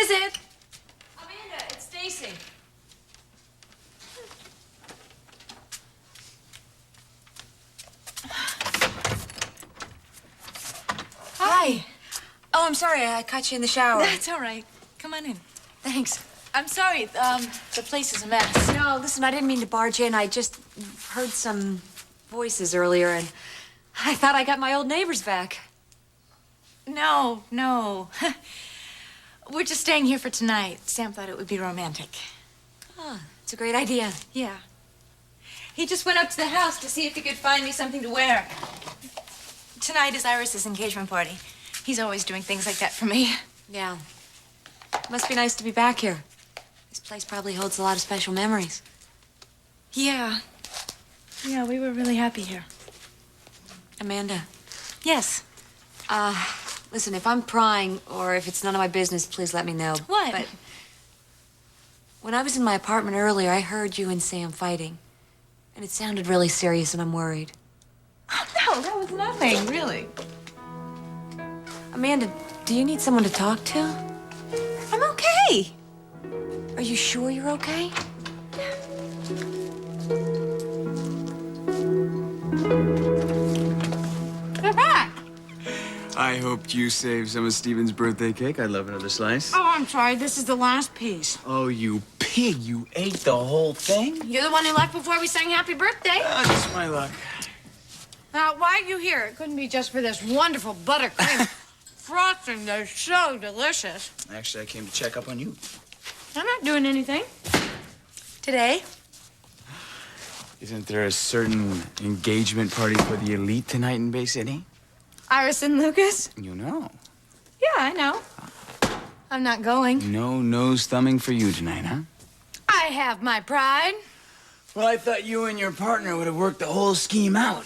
is it? Amanda, it's Stacy. Hi. Oh, I'm sorry. I caught you in the shower. That's all right. Come on in. Thanks. I'm sorry. The place is a mess. No, listen, I didn't mean to barge in. I just heard some voices earlier, and I thought I got my old neighbors back. No. We're just staying here for tonight. Sam thought it would be romantic. Oh, it's a great idea. Yeah. He just went up to the house to see if he could find me something to wear. Tonight is Iris's engagement party. He's always doing things like that for me. Yeah. Must be nice to be back here. This place probably holds a lot of special memories. Yeah. Yeah, we were really happy here. Amanda, Yes. listen, if I'm prying or if it's none of my business, please let me know. What? But when I was in my apartment earlier, I heard you and Sam fighting. And it sounded really serious, and I'm worried. Oh, no, that was nothing, really. Amanda, do you need someone to talk to? I'm okay. Are you sure you're okay? They're back. I hoped you saved some of Steven's birthday cake. I'd love another slice. Oh, I'm sorry. This is the last piece. Oh, you pig. You ate the whole thing? You're the one who left before we sang happy birthday. Just my luck. Now, why are you here? It couldn't be just for this wonderful buttercream frosting that's so delicious. Actually, I came to check up on you. I'm not doing anything. Today? Isn't there a certain engagement party for the elite tonight in Bay City? Iris and Lucas? You know. Yeah, I know. I'm not going. No nose thumbing for you tonight, huh? I have my pride. Well, I thought you and your partner would have worked the whole scheme out.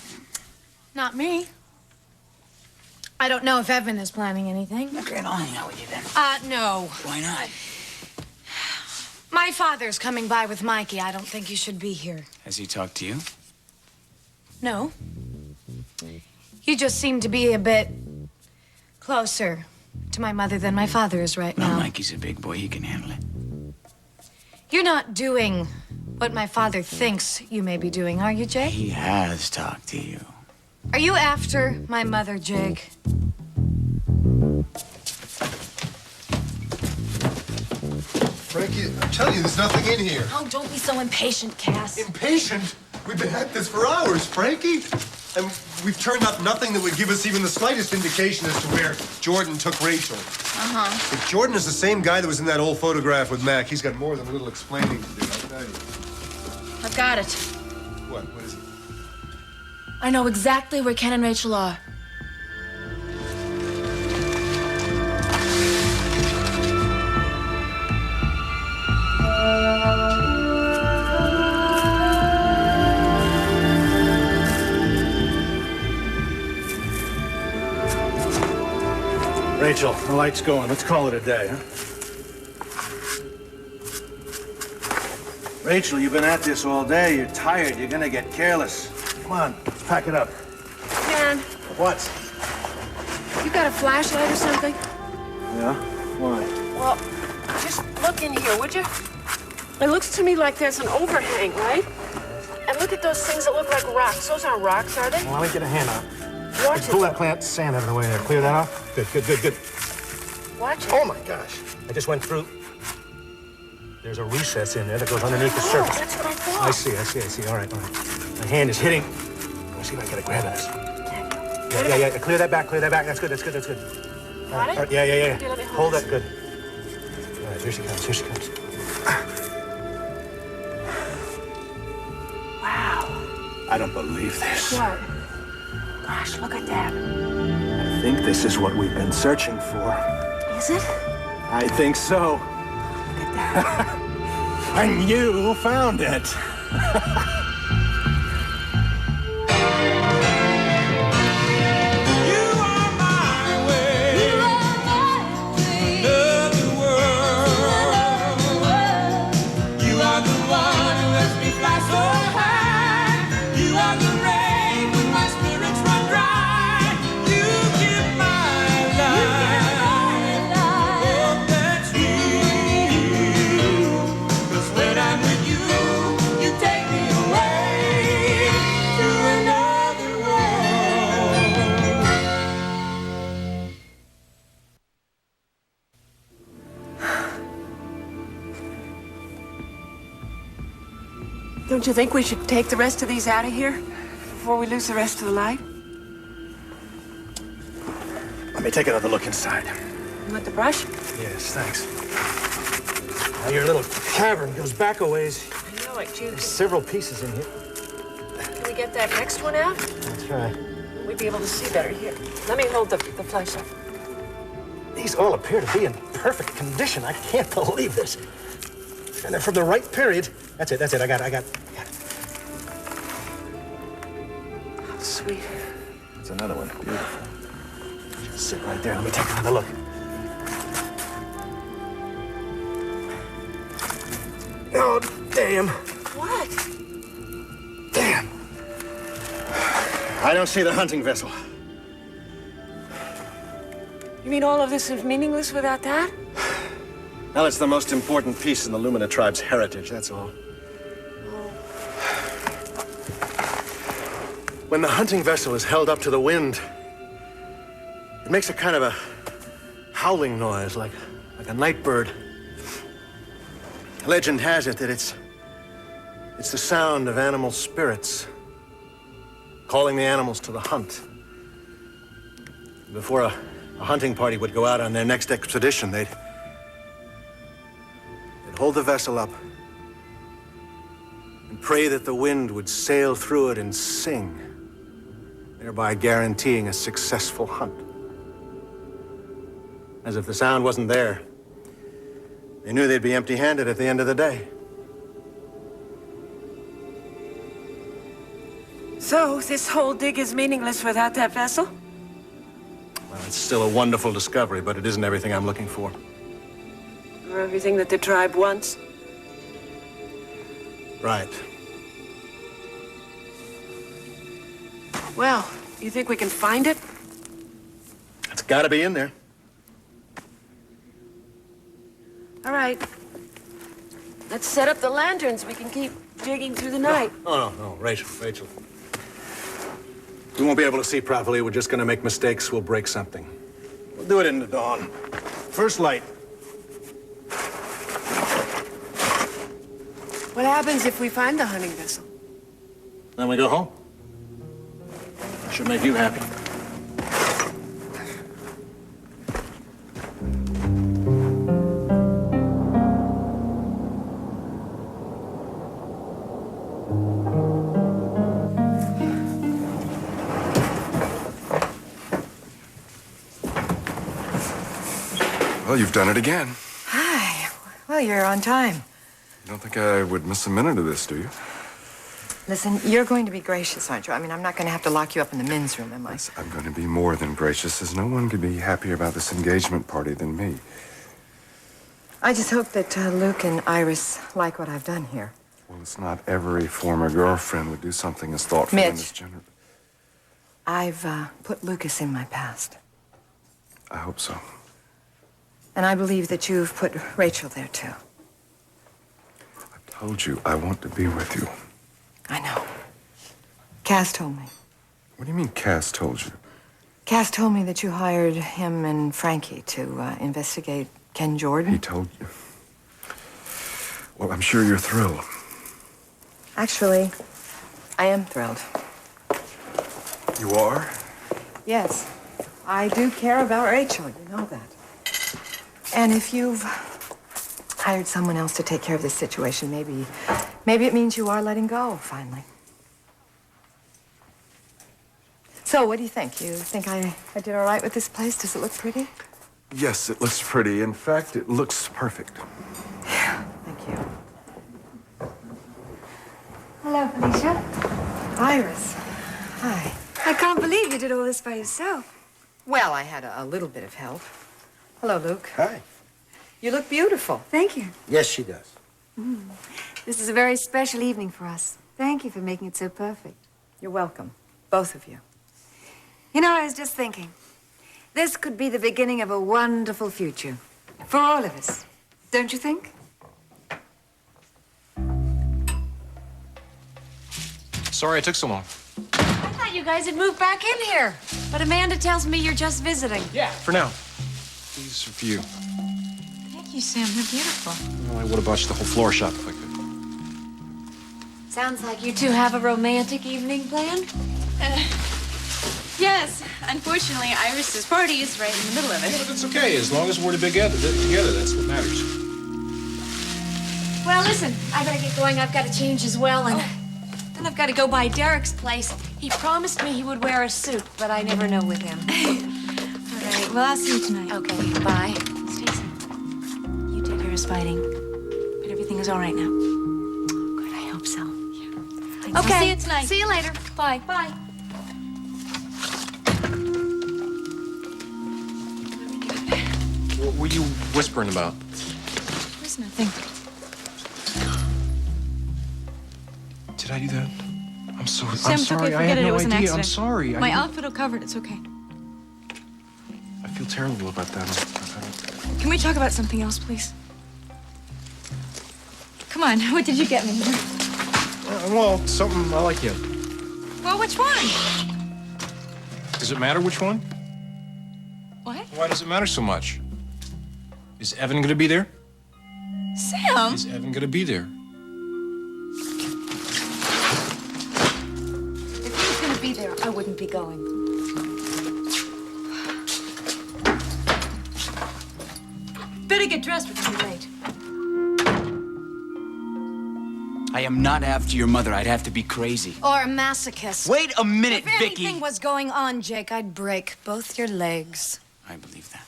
Not me. I don't know if Evan is planning anything. Okay, I'll hang out with you then. No. Why not? My father's coming by with Mikey. I don't think you should be here. Has he talked to you? No. You just seem to be a bit closer to my mother than my father is right Well, now. Mikey's a big boy. He can handle it. You're not doing what my father thinks you may be doing, are you, Jake? He has talked to you. Are you after my mother, Jake? Frankie, I'm telling you, there's nothing in here. Oh, don't be so impatient, Cass. Impatient? We've been at this for hours, Frankie. And we've turned up nothing that would give us even the slightest indication as to where Jordan took Rachel. Uh-huh. If Jordan is the same guy that was in that old photograph with Mac, he's got more than a little explaining to do, I'll tell you. I've got it. What? What is it? I know exactly where Ken and Rachel are. Rachel, the light's going. Let's call it a day, huh? Rachel, you've been at this all day. You're tired. You're gonna get careless. Come on, let's pack it up. Ken, What? you got a flashlight or something? Yeah? Why? Well, just look in here, would you? It looks to me like there's an overhang, right? And look at those things that look like rocks. Those aren't rocks, are they? Well, let me get a hand on it. Watch Pull it. that plant sand out of the way there. Clear that off? Good. Watch it. Oh, my gosh. I just went through. There's a recess in there that goes underneath the Oh, surface. that's what I thought. I see. All right. My hand is hitting. Let me see if I can get a grab of this. Yeah. Clear that back. That's good. Got it? All right, yeah. Here, let me Hold this. that, good. All right, here she comes. Wow. I don't believe this. What? Gosh, look at that. I think this is what we've been searching for. Is it? I think so. Look at that. And you found it. Don't you think we should take the rest of these out of here before we lose the rest of the light? Let me take another look inside. You want the brush? Yes, thanks. Now, your little cavern goes back a ways. I know it, Jude. There's several pieces in here. Can we get that next one out? That's right. We'd be able to see better here. Let me hold the flashlight. These all appear to be in perfect condition. I can't believe this. And they're from the right period. That's it. I got it. Oh, sweet. That's another one. Beautiful. Just sit right there. Let me take another look. Oh, damn. What? Damn. I don't see the hunting vessel. You mean all of this is meaningless without that? Well, it's the most important piece in the Lumina tribe's heritage, that's all. When the hunting vessel is held up to the wind, it makes a kind of a howling noise, like a night bird. Legend has it that it's the sound of animal spirits calling the animals to the hunt. Before a hunting party would go out on their next expedition, they'd hold the vessel up and pray that the wind would sail through it and sing, thereby guaranteeing a successful hunt. As if the sound wasn't there, they knew they'd be empty-handed at the end of the day. So, this whole dig is meaningless without that vessel? Well, it's still a wonderful discovery, but it isn't everything I'm looking for. Or everything that the tribe wants? Right. Well, you think we can find it? It's gotta be in there. All right. Let's set up the lanterns. We can keep digging through the night. No, Rachel. We won't be able to see properly. We're just gonna make mistakes. We'll break something. We'll do it in the dawn. First light. What happens if we find the hunting vessel? Then we go home. Should make you happy. Well, you've done it again. Hi. Well, you're on time. You don't think I would miss a minute of this, do you? Listen, you're going to be gracious, aren't you? I mean, I'm not going to have to lock you up in the men's room, am I? Yes, I'm going to be more than gracious, as no one could be happier about this engagement party than me. I just hope that Luke and Iris like what I've done here. Well, it's not every former girlfriend would do something as thoughtful and Mitch. as generous. I've put Lucas in my past. I hope so. And I believe that you've put Rachel there, too. I told you I want to be with you. I know. Cass told me. What do you mean Cass told you? Cass told me that you hired him and Frankie to investigate Ken Jordan. He told you? Well, I'm sure you're thrilled. Actually, I am thrilled. You are? Yes, I do care about Rachel, you know that. And if you've hired someone else to take care of this situation, maybe it means you are letting go, finally. So, what do you think? You think I did all right with this place? Does it look pretty? Yes, it looks pretty. In fact, it looks perfect. Thank you. Hello, Felicia. Iris, hi. I can't believe you did all this by yourself. Well, I had a little bit of help. Hello, Luke. Hi. You look beautiful. Thank you. Yes, she does. This is a very special evening for us. Thank you for making it so perfect. You're welcome, both of you. You know, I was just thinking, this could be the beginning of a wonderful future for all of us. Don't you think? Sorry it took so long. I thought you guys had moved back in here. But Amanda tells me you're just visiting. Yeah, for now. These are for you. Thank you, Sam. They're beautiful. Well, I would have bought you the whole floor shop if I could. Sounds like you two have a romantic evening planned. Yes. Unfortunately, Iris's party is right in the middle of it. Yeah, but that's okay. As long as we're together, that's what matters. Well, listen, I gotta get going. I've got to change as well, and then I've got to go by Derek's place. He promised me he would wear a suit, but I never know with him. All right. Well, I'll see you tonight. Okay, bye. Stacy, you take care of fighting. But everything is all right now. Good, I hope so. Thanks. Okay. I'll see you tonight. See you later. Bye. Bye. What were you whispering about? There's nothing. Did I do that? I'm so Sam, I'm it's sorry. okay. I Forget had it. no It was an idea. accident. I'm sorry. My outfit will cover it. It's okay. I feel terrible about that. I don't... Can we talk about something else, please? Come on. What did you get me? well, something I like you. Well, which one? Does it matter which one? What? Why does it matter so much? Is Evan gonna be there? Sam. Is Evan gonna be there? If he was gonna be there, I wouldn't be going. Better get dressed. We're too late. I am not after your mother. I'd have to be crazy. Or a masochist. Wait a minute, If Vicky. anything was going on, Jake, I'd break both your legs. I believe that.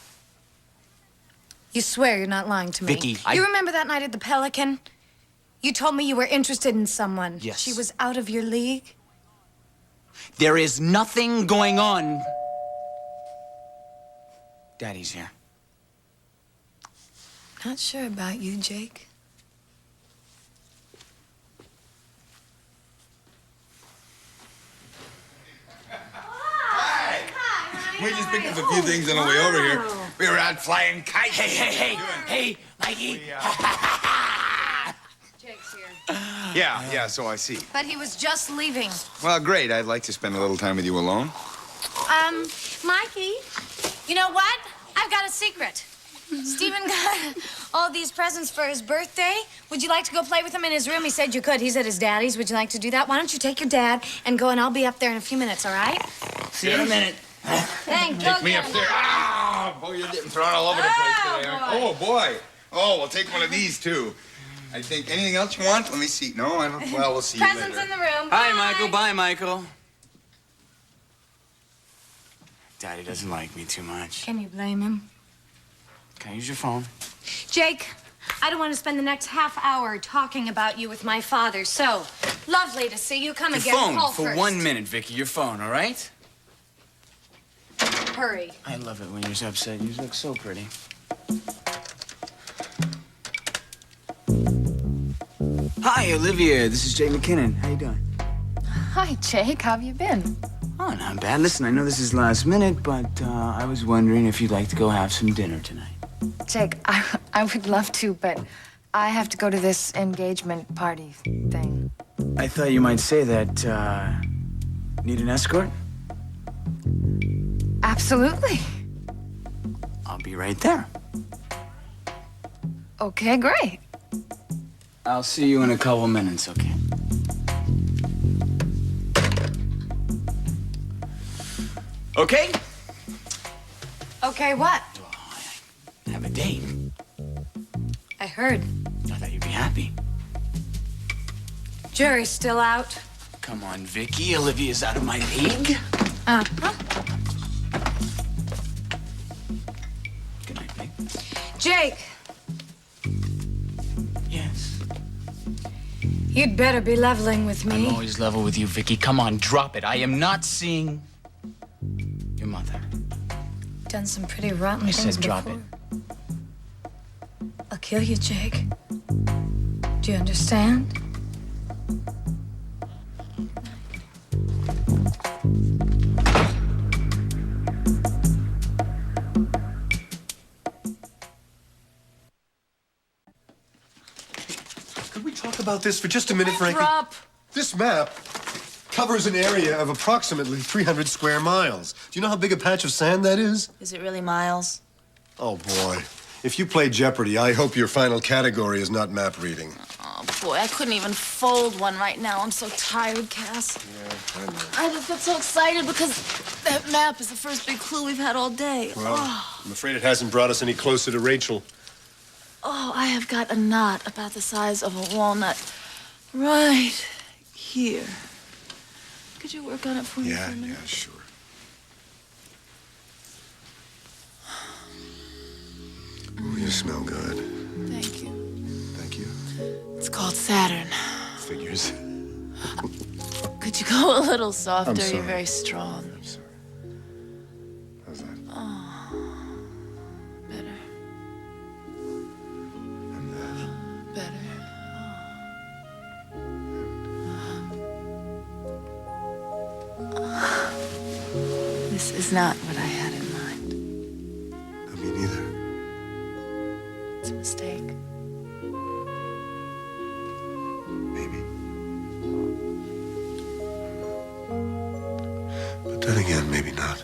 You swear you're not lying to me. Vicky, You remember that night at the Pelican? You told me you were interested in someone. Yes. She was out of your league? There is nothing going on. Daddy's here. Not sure about you, Jake. We just picked up a few things on the way over here. We were out flying kites. Hey, Mikey. Jake's here. Yeah, so I see. But he was just leaving. Well, great. I'd like to spend a little time with you alone. Mikey, you know what? I've got a secret. Stephen got all these presents for his birthday. Would you like to go play with him in his room? He said you could. He's at his daddy's. Would you like to do that? Why don't you take your dad and go, and I'll be up there in a few minutes, all right? See you in a minute. Thank you. Take me upstairs. Ah, boy, you're getting thrown all over the place today. Oh, boy. Oh, we'll take one of these, too. I think, anything else you want? Let me see. No, I don't. Well, we'll see you Presents later. in the room. Hi, Bye. Michael. Bye, Michael. Daddy doesn't like me too much. Can you blame him? Can I use your phone? Jake, I don't want to spend the next half hour talking about you with my father, so lovely to see you. Come Your again. phone Call for first. 1 minute, Vicky. Your phone, all right? Hurry. I love it when you're so upset. You look so pretty. Hi, Olivia. This is Jay McKinnon. How you doing? Hi, Jake. How have you been? Oh, not bad. Listen, I know this is last minute, but I was wondering if you'd like to go have some dinner tonight. Jake, I would love to, but I have to go to this engagement party thing. I thought you might say that. Need an escort? Absolutely. I'll be right there. Okay, great. I'll see you in a couple minutes, okay? Okay? Okay, what? Have a date. I heard. I thought you'd be happy. Jury's still out. Come on, Vicky. Olivia's out of my league. Good night, babe. Jake, Yes. you'd better be leveling with me. I'm always level with you, Vicky. Come on, drop it. I am not seeing your mother. Done some pretty rotten I things said drop before. I'll kill you, Jake. Do you understand? Could we talk about this for just a minute, Frankie? Drop. This map covers an area of approximately 300 square miles. Do you know how big a patch of sand that is? Is it really miles? Oh, boy. If you play Jeopardy, I hope your final category is not map reading. Oh, boy, I couldn't even fold one right now. I'm so tired, Cass. Yeah, I know. I just got so excited because that map is the first big clue we've had all day. Well, Oh, I'm afraid it hasn't brought us any closer to Rachel. I have got a knot about the size of a walnut right here. Could you work on it for me for a minute? Yeah, sure. Ooh, you smell good. Thank you. Thank you. It's called Saturn. Figures. Could you go a little softer? I'm You're sorry. very strong. I'm sorry. How's that? Oh, better. And that? Better. This is not what I had in mind. No, me neither. It's a mistake. Maybe. But then again, maybe not.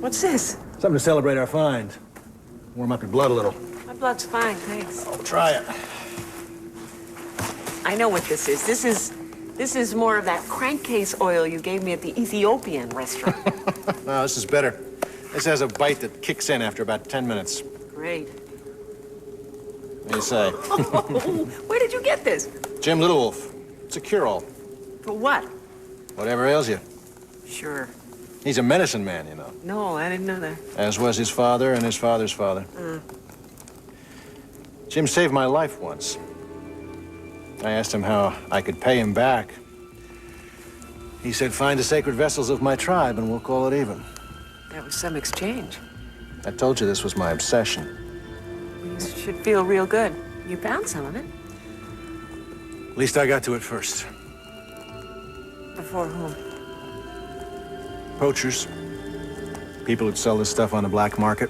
What's this? Something to celebrate our find. Warm up your blood a little. My blood's fine, thanks. Oh, try it. I know what this is. This is more of that crankcase oil you gave me at the Ethiopian restaurant. No, this is better. This has a bite that kicks in after about 10 minutes. Great. What do you say? Where did you get this? Jim Little Wolf. It's a cure-all. For what? Whatever ails you. Sure. He's a medicine man, you know. No, I didn't know that. As was his father and his father's father. Jim saved my life once. I asked him how I could pay him back. He said, find the sacred vessels of my tribe and we'll call it even. That was some exchange. I told you this was my obsession. You should feel real good. You found some of it. At least I got to it first. Before whom? Poachers. People who'd sell this stuff on the black market.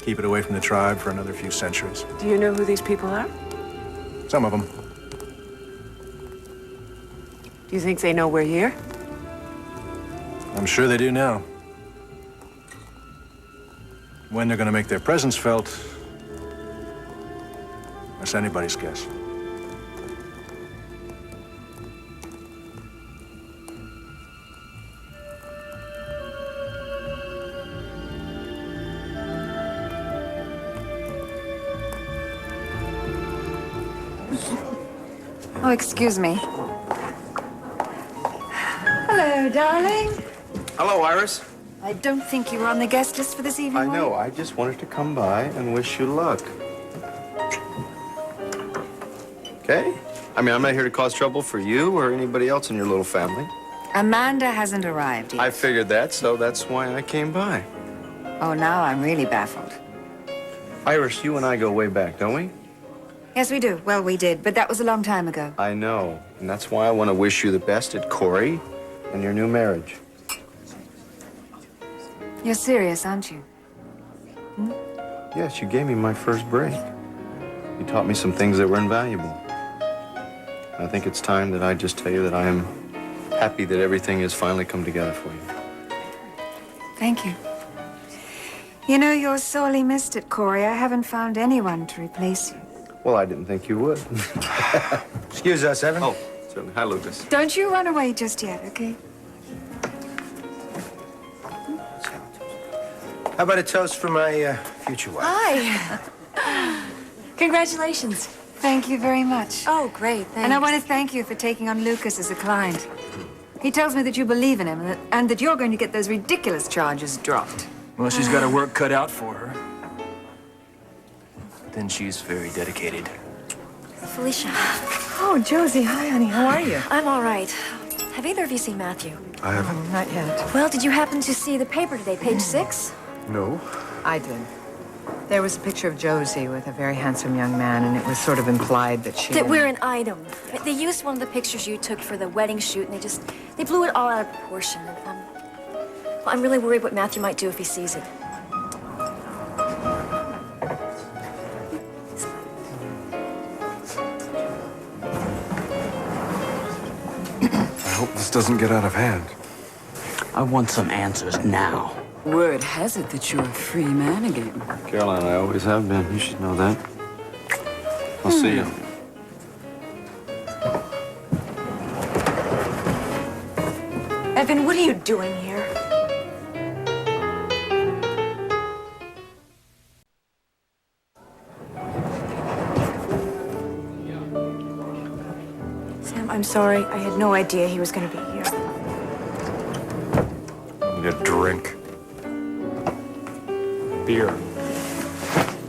Keep it away from the tribe for another few centuries. Do you know who these people are? Some of them. Do you think they know we're here? I'm sure they do now. When they're gonna make their presence felt, that's anybody's guess. Oh, excuse me. Hello, darling. Hello, Iris. I don't think you were on the guest list for this evening. I were know. you? I just wanted to come by and wish you luck. Okay? I mean, I'm not here to cause trouble for you or anybody else in your little family. Amanda hasn't arrived yet. I figured that, so that's why I came by. Oh, now I'm really baffled. Iris, you and I go way back, don't we? Yes, we do. Well, we did, but that was a long time ago. I know. And that's why I want to wish you the best at Corey and your new marriage. You're serious, aren't you? Yes, you gave me my first break. You taught me some things that were invaluable. I think it's time that I just tell you that I am happy that everything has finally come together for you. Thank you. You know, you're sorely missed at Corey. I haven't found anyone to replace you. Well, I didn't think you would. Excuse us, Evan. Oh, certainly. Hi, Lucas. Don't you run away just yet, okay? How about a toast for my future wife? Hi. Congratulations. Thank you very much. Oh, great. Thanks. And I want to thank you for taking on Lucas as a client. He tells me that you believe in him and that you're going to get those ridiculous charges dropped. Well, she's got her work cut out for her. But then she's very dedicated. Felicia. Oh, Josie. Hi, honey. How are you? I'm all right. Have either of you seen Matthew? I haven't. Not yet. Well, did you happen to see the paper today, page 6? No. I did. There was a picture of Josie with a very handsome young man, and it was sort of implied that she... That we're an item. They used one of the pictures you took for the wedding shoot, and they blew it all out of proportion. And, well, I'm really worried what Matthew might do if he sees it. I hope this doesn't get out of hand. I want some answers now. Word has it that you're a free man again. Caroline, I always have been. You should know that. I'll see you. Evan, what are you doing here? Sam, I'm sorry. I had no idea he was going to be here. I need a drink. Beer.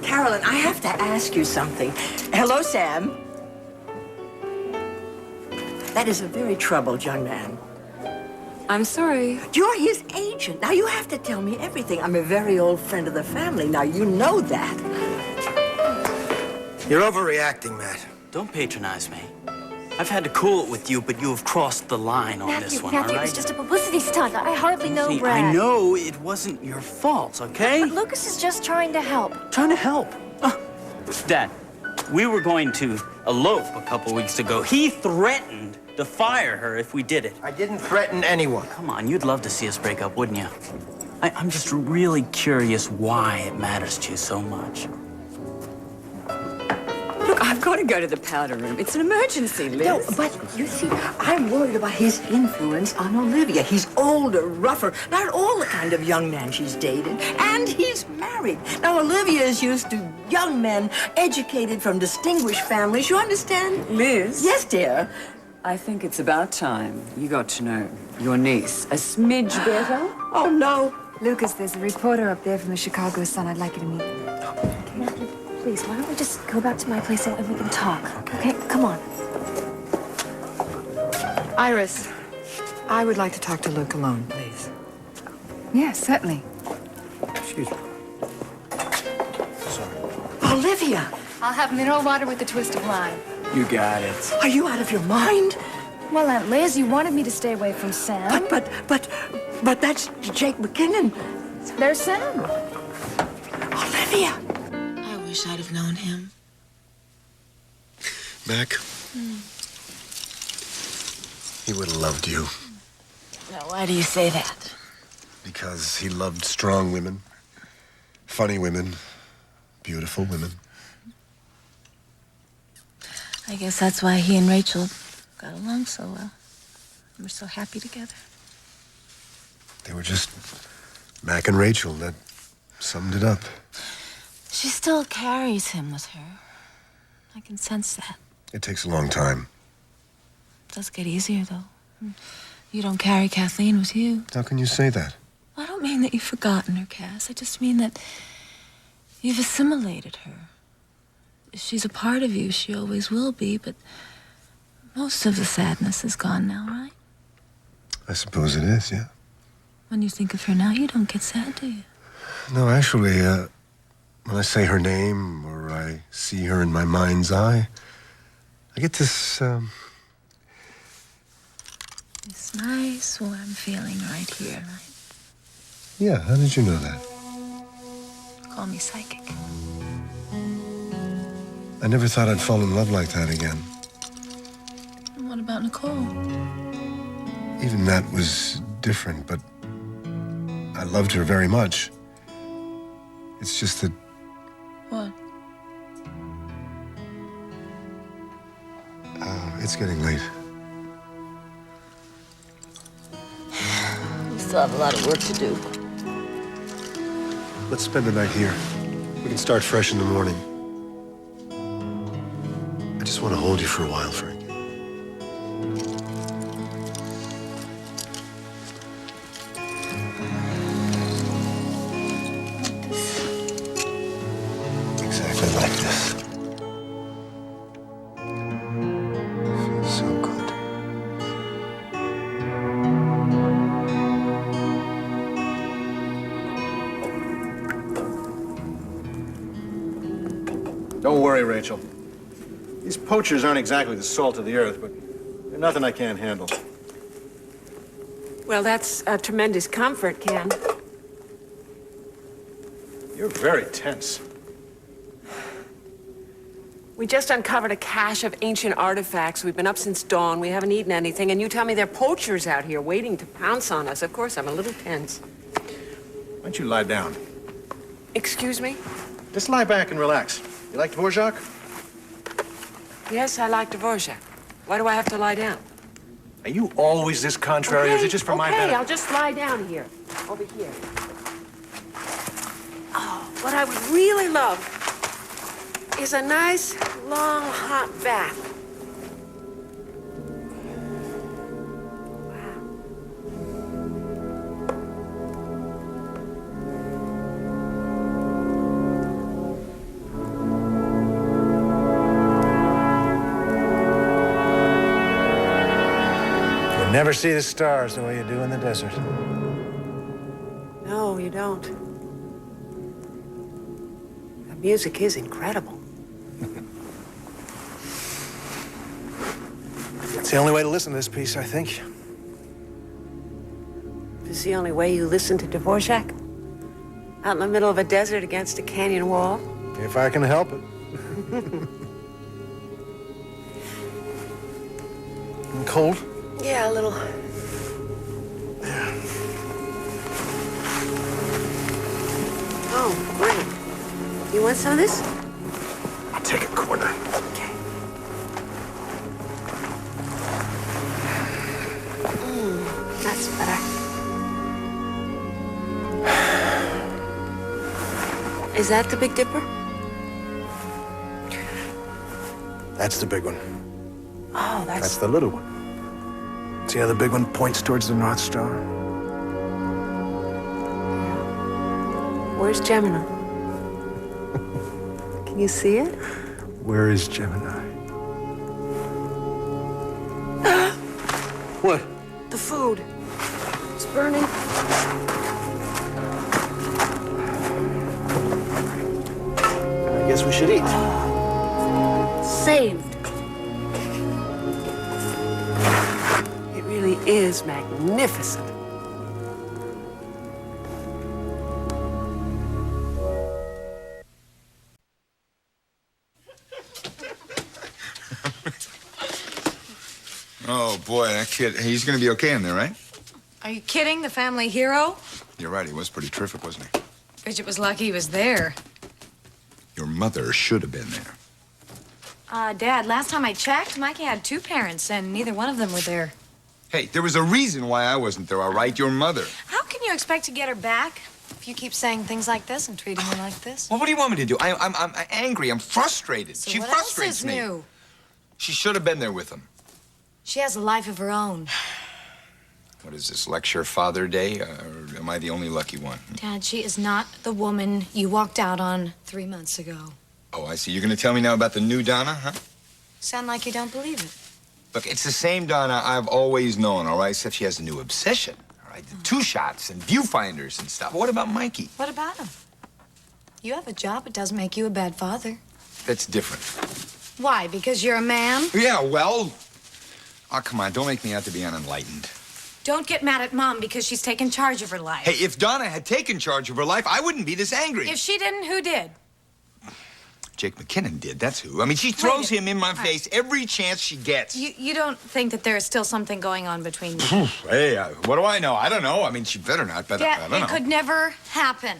Carolyn, I have to ask you something. Hello, Sam. That is a very troubled young man. I'm sorry. You're his agent. Now, you have to tell me everything. I'm a very old friend of the family. Now, you know that. You're overreacting, Matt. Don't patronize me. I've had to cool it with you, but you have crossed the line on this one, all Matthew, right? it's just a publicity stunt. I hardly know See, Brad. I know it wasn't your fault, okay? But Lucas is just trying to help. Trying to help. Dad, we were going to elope a couple weeks ago. He threatened to fire her if we did it. I didn't threaten anyone. Come on, you'd love to see us break up, wouldn't you? I'm just really curious why it matters to you so much. Look, I've got to go to the powder room. It's an emergency, Liz. No, but you see, I'm worried about his influence on Olivia. He's older, rougher, not at all the kind of young man she's dated. And he's married. Now, Olivia is used to young men educated from distinguished families. You understand? Liz? Yes, dear. I think it's about time you got to know your niece a smidge better. Oh, no. Lucas, there's a reporter up there from the Chicago Sun. I'd like you to meet him. Matthew, please, why don't we just go back to my place and we can talk? Okay, come on. Iris, I would like to talk to Luke alone, please. Yes, certainly. Excuse me. Olivia, I'll have mineral water with a twist of lime. You got it. are you out of your mind? Well, Aunt Liz, you wanted me to stay away from Sam. But that's Jake McKinnon. There's Sam. Olivia. I wish I'd have known him. Mac, he would have loved you Now, why do you say that? because he loved strong women, funny women, beautiful women. I guess that's why he and Rachel got along so well. We're so happy together. They were just Mac and Rachel. That summed it up. She still carries him with her. I can sense that. It takes a long time. It does get easier, though. You don't carry Kathleen with you. How can you say that? I don't mean that you've forgotten her, Cass. I just mean that you've assimilated her. She's a part of you. She always will be, but most of the sadness is gone now, right? I suppose it is, yeah. When you think of her now, you don't get sad, do you? No, actually, when I say her name or I see her in my mind's eye, I get this, This nice, warm feeling right here, right? Yeah, how did you know that? Call me psychic. I never thought I'd fall in love like that again. And what about Nicole? Even that was different, but I loved her very much. It's just that What? it's getting late. We still have a lot of work to do. Let's spend the night here. We can start fresh in the morning. I just want to hold you for a while, Frank. Exactly like this. Feels so good. Don't worry, Rachel. These poachers aren't exactly the salt of the earth, but they're nothing I can't handle. Well, that's a tremendous comfort, Ken. You're very tense. We just uncovered a cache of ancient artifacts. We've been up since dawn. We haven't eaten anything, and you tell me there are poachers out here waiting to pounce on us. Of course, I'm a little tense. Why don't you lie down? Excuse me? Just lie back and relax. You like Dvorak? Yes, I like Dvorak. Why do I have to lie down? Are you always this contrary, or is it just for my benefit? Okay, I'll just lie down here. Over here. Oh, what I would really love is a nice, long, hot bath. You never see the stars the way you do in the desert. No, you don't. The music is incredible. It's the only way to listen to this piece, I think. Is this the only way you listen to Dvorak? Out in the middle of a desert against a canyon wall? If I can help it. Cold? Yeah, a little. Oh, great. You want some of this? I'll take a corner. Okay. That's better. Is that the Big Dipper? That's the big one. Oh, That's the little one. See how the big one points towards the North Star? Where's Gemini? Can you see it? Where is Gemini? What? The food. It's burning. I guess we should eat. Saved. It really is magnificent. Oh, boy, that kid, he's gonna be okay in there, right? Are you kidding? The family hero? You're right, he was pretty terrific, wasn't he? Bridget was lucky he was there. Your mother should have been there. Dad, last time I checked, Mikey had two parents, and neither one of them were there. Hey, there was a reason why I wasn't there, all right? Your mother. How can you expect to get her back if you keep saying things like this and treating her like this? Well, what do you want me to do? I'm angry. I'm frustrated. So She what frustrates else is me. new? She should have been there with him. She has a life of her own. What is this, lecture Father Day? Or am I the only lucky one? Dad, she is not the woman you walked out on 3 months ago. Oh, I see. You're going to tell me now about the new Donna, huh? Sound like you don't believe it. Look, it's the same Donna I've always known, all right? Except she has a new obsession, all right? The two shots and viewfinders and stuff. What about Mikey? What about him? You have a job. It doesn't make you a bad father. That's different. Why? Because you're a man? Yeah, well... Oh, come on. Don't make me out to be unenlightened. Don't get mad at Mom because she's taken charge of her life. Hey, if Donna had taken charge of her life, I wouldn't be this angry. If she didn't, who did? Jake McKinnon did, that's who. I mean, she throws him in my face every chance she gets. You don't think that there is still something going on between you? Hey, what do I know? I don't know. I mean, she better not, but I Dad, don't know. it could never happen.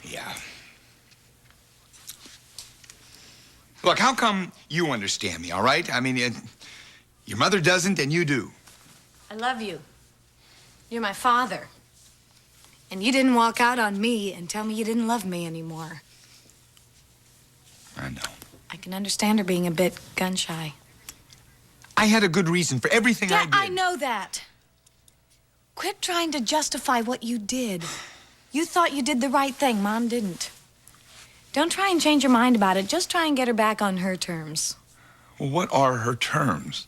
Yeah. Look, how come you understand me, all right? I mean, your mother doesn't and you do. I love you. You're my father. And you didn't walk out on me and tell me you didn't love me anymore. I know. I can understand her being a bit gun-shy. I had a good reason for everything I did. I know that. Quit trying to justify what you did. You thought you did the right thing. Mom didn't. Don't try and change your mind about it. Just try and get her back on her terms. Well, what are her terms?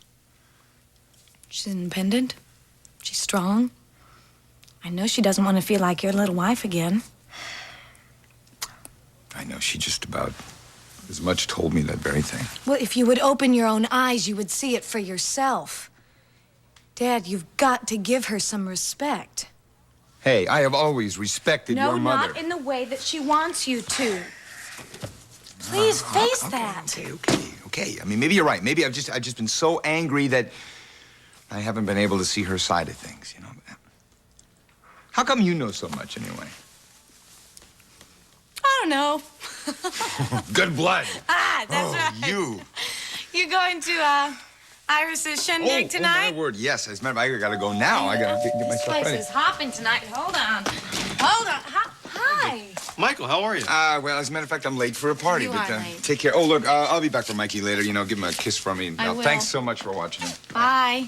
She's independent. She's strong. I know she doesn't want to feel like your little wife again. I know, she just about as much told me that very thing. Well, if you would open your own eyes, you would see it for yourself. Dad, you've got to give her some respect. Hey, I have always respected your mother. No, not in the way that she wants you to. Please face that. Okay. I mean, maybe you're right. Maybe I've just been so angry that I haven't been able to see her side of things, you know? How come you know so much, anyway? I don't know. Good blood. Ah, that's right. You. You going to, Iris's shindig tonight? Oh, my word, yes. As a matter of fact, I gotta go now. I gotta get This myself place ready. is hopping tonight. Hold on. Hi. Michael, how are you? Well, as a matter of fact, I'm late for a party, You but are late. take care. Oh, look, I'll be back for Mikey later. You know, give him a kiss from me. I will. Thanks so much for watching him. Bye.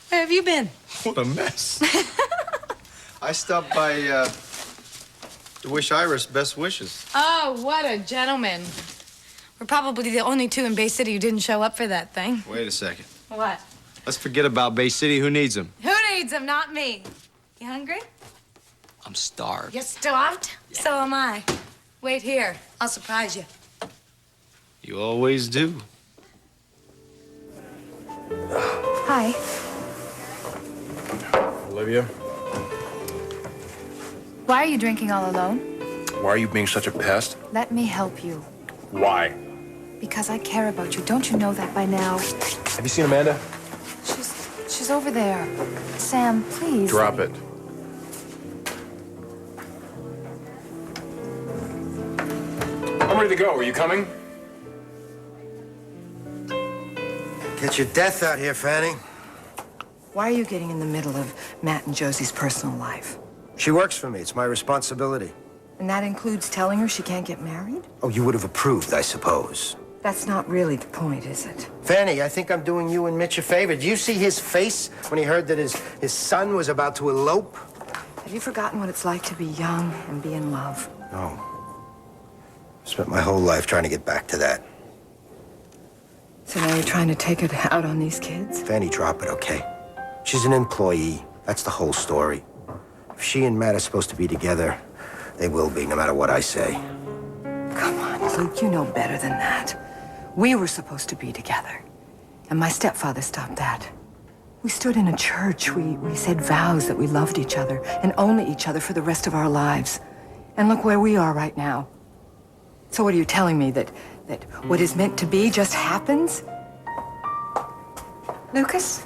Where have you been? What a mess. I stopped by to wish Iris best wishes. Oh, what a gentleman. We're probably the only two in Bay City who didn't show up for that thing. Wait a second. What? Let's forget about Bay City. Who needs them? Who needs them? Not me. You hungry? I'm starved. You starved? Yeah. So am I. Wait here. I'll surprise you. You always do. Hi. Olivia, Why are you drinking all alone? why are you being such a pest? Let me help you. Why? Because I care about you. Don't you know that by now? Have you seen Amanda? She's over there. Sam, please. Drop it. I'm ready to go. Are you coming? Get your death out here, Fanny. Why are you getting in the middle of Matt and Josie's personal life? She works for me. It's my responsibility. And that includes telling her she can't get married? Oh, you would have approved, I suppose. That's not really the point, is it? Fanny, I think I'm doing you and Mitch a favor. Did you see his face when he heard that his son was about to elope? Have you forgotten what it's like to be young and be in love? No. Spent my whole life trying to get back to that. So now you're trying to take it out on these kids? Fanny, drop it, okay? She's an employee. That's the whole story. If she and Matt are supposed to be together, they will be, no matter what I say. Come on, Luke, you know better than that. We were supposed to be together. And my stepfather stopped that. We stood in a church. We said vows that we loved each other and only each other for the rest of our lives. And look where we are right now. So what are you telling me, that what is meant to be just happens? Lucas?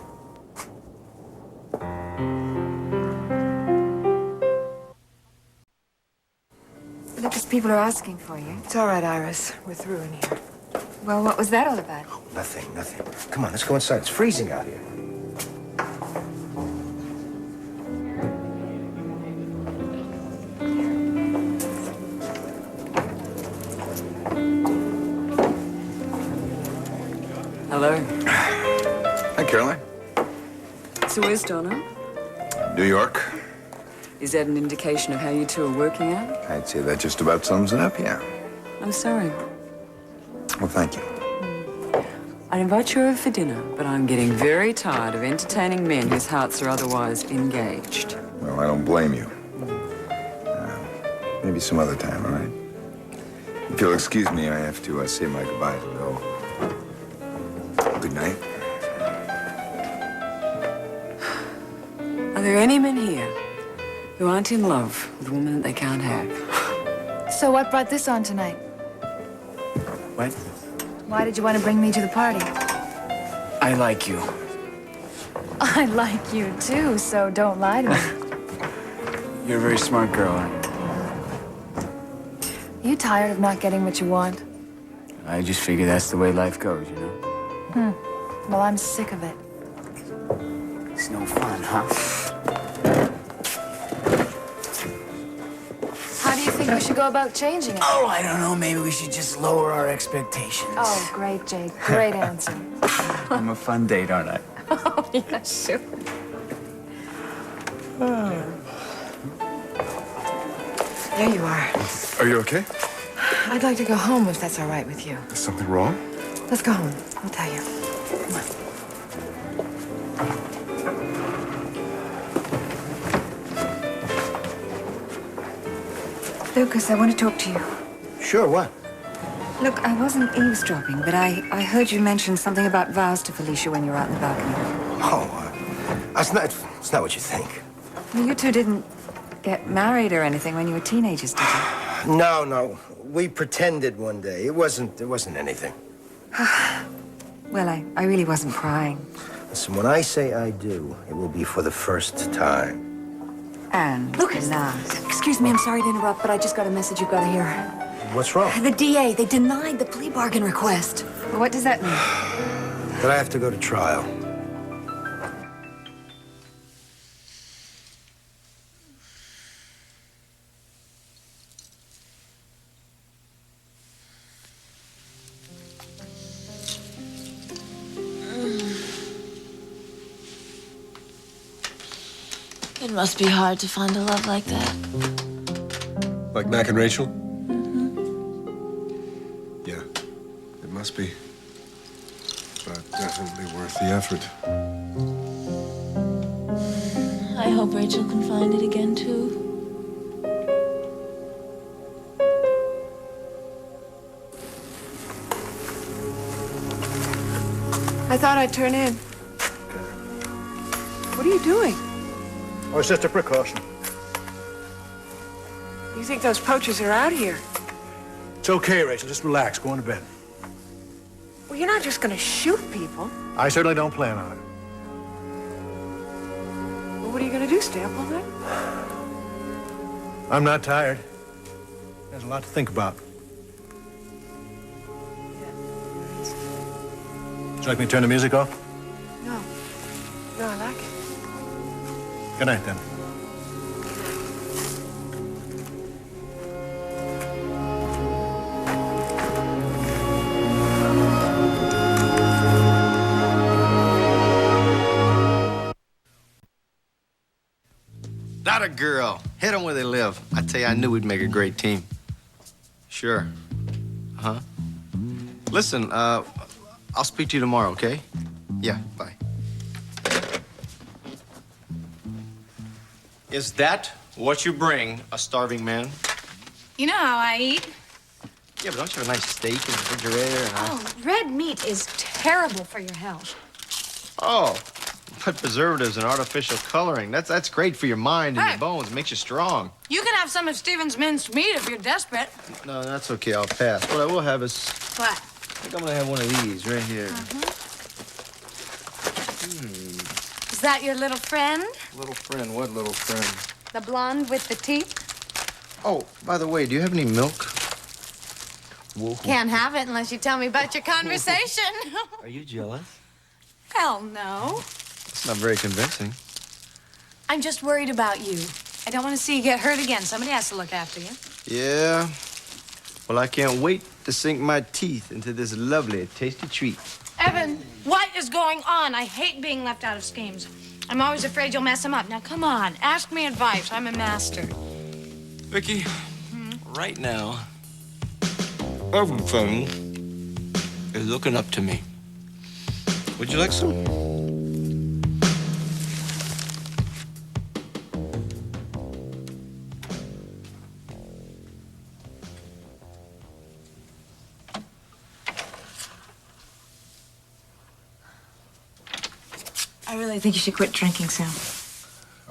Lucas, people are asking for you. It's all right, Iris. We're through in here. Well, what was that all about? Oh, nothing. Come on, let's go inside. It's freezing out here. Hello. Hi, Caroline. So where's Donna? New York. Is that an indication of how you two are working out? I'd say that just about sums it up, yeah. I'm sorry. Well, thank you. I'd invite you over for dinner, but I'm getting very tired of entertaining men whose hearts are otherwise engaged. Well, I don't blame you. Maybe some other time, all right? If you'll excuse me, I have to say my goodbyes and go. Good night. Are there any men here who aren't in love with a woman that they can't have? So what brought this on tonight? What? Why did you want to bring me to the party? I like you. I like you too, so don't lie to me. You're a very smart girl, aren't Are you tired of not getting what you want? you? I just figure that's the way life goes, you know? Well, I'm sick of it. It's no fun, huh? How do you think we should go about changing it? Oh, I don't know. Maybe we should just lower our expectations. Oh, great, Jake. Great answer. I'm a fun date, aren't I? Oh, yeah, sure. There you are. Are you okay? I'd like to go home if that's all right with you. Is something wrong? Let's go home. I'll tell you. Come on. Lucas, I want to talk to you. Sure, what? Look, I wasn't eavesdropping, but I heard you mention something about vows to Felicia when you were out in the balcony. Oh, it's not what you think. Well, you two didn't get married or anything when you were teenagers, did you? No. We pretended one day. It wasn't anything. Well, I really wasn't prying. Listen, when I say I do, it will be for the first time. And Lucas, last. excuse me, I'm sorry to interrupt, but I just got a message you've got to hear. What's wrong? The DA, they denied the plea bargain request. Well, what does that mean? That I have to go to trial. It must be hard to find a love like that. Like Mac and Rachel? Yeah, it must be. But definitely worth the effort. I hope Rachel can find it again, too. I thought I'd turn in. What are you doing? Oh, it's just a precaution. You think those poachers are out here? It's okay, Rachel. Just relax. Go on to bed. Well, you're not just gonna shoot people. I certainly don't plan on it. Well, what are you gonna do, stay up all night? I'm not tired. There's a lot to think about. Would you like me to turn the music off? No. No, I like it. Good night, then. Not a girl. Hit them where they live. I tell you, I knew we'd make a great team. Sure. Uh-huh. Listen, I'll speak to you tomorrow, okay? Yeah, bye. Is that what you bring a starving man? You know how I eat. Yeah, but don't you have a nice steak in the refrigerator? Oh, red meat is terrible for your health. Oh, but preservatives and artificial coloring. That's great for your mind and Hey. your bones. Makes you strong. You can have some of Stephen's minced meat if you're desperate. No, that's okay. I'll pass. What I will have is... What? I think I'm gonna have one of these right here. Is that your little friend? Little friend. What little friend? The blonde with the teeth? Oh, by the way, do you have any milk? Whoa. Can't have it unless you tell me about your conversation. Are you jealous? Hell no. It's not very convincing. I'm just worried about you. I don't want to see you get hurt again. Somebody has to look after you. Yeah. Well, I can't wait to sink my teeth into this lovely, tasty treat. Evan, what is going on? I hate being left out of schemes. I'm always afraid you'll mess them up. Now, come on. Ask me advice. I'm a master. Vicky, right now, everything is looking up to me. Would you like some? I really think you should quit drinking, Sam.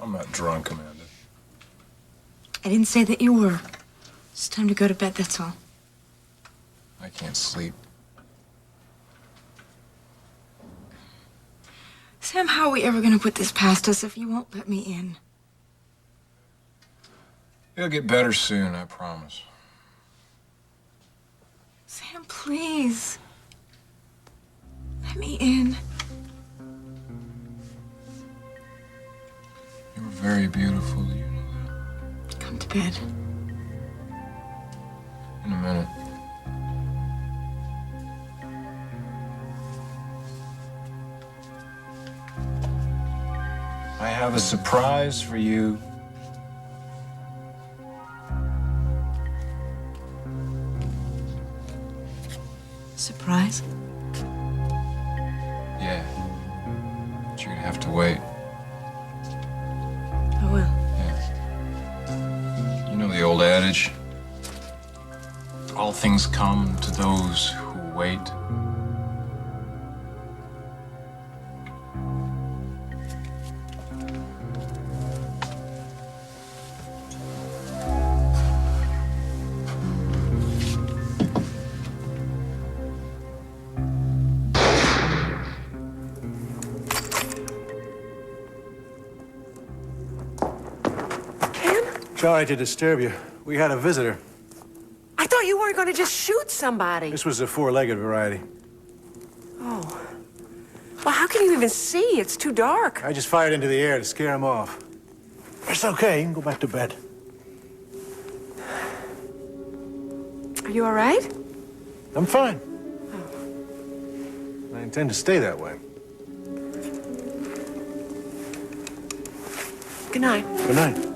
I'm not drunk, Amanda. I didn't say that you were. It's time to go to bed, that's all. I can't sleep. Sam, how are we ever gonna put this past us if you won't let me in? It'll get better soon, I promise. Sam, please. Let me in. You were very beautiful, do you know that? Come to bed. In a minute. I have a surprise for you. Surprise? Yeah. But you're gonna have to wait. I will. You know the old adage? All things come to those who wait. Sorry to disturb you. We had a visitor. I thought you weren't going to just shoot somebody. This was a four-legged variety. Oh. Well, how can you even see? It's too dark. I just fired into the air to scare him off. It's okay. You can go back to bed. Are you all right? I'm fine. I intend to stay that way. Good night. Good night.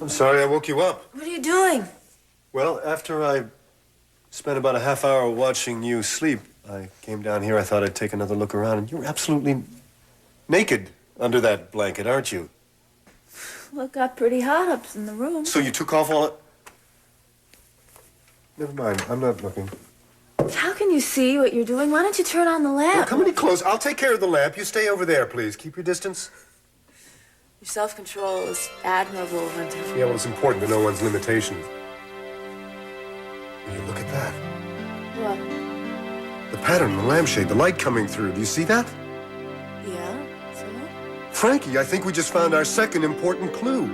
I'm sorry I woke you up. What are you doing? Well, after I spent about a half hour watching you sleep, I came down here. I thought I'd take another look around, and you're absolutely naked under that blanket, aren't you? Well, it got pretty hot up in the room. So you took off all it? Never mind. I'm not looking. How can you see what you're doing? Why don't you turn on the lamp? Don't come any close. I'll take care of the lamp. You stay over there, please. Keep your distance. Your self-control is admirable, Hunter. Yeah, well, it's important to know one's limitations. Hey, look at that. What? The pattern, the lampshade, the light coming through. Do you see that? Yeah? So? Frankie, I think we just found our second important clue.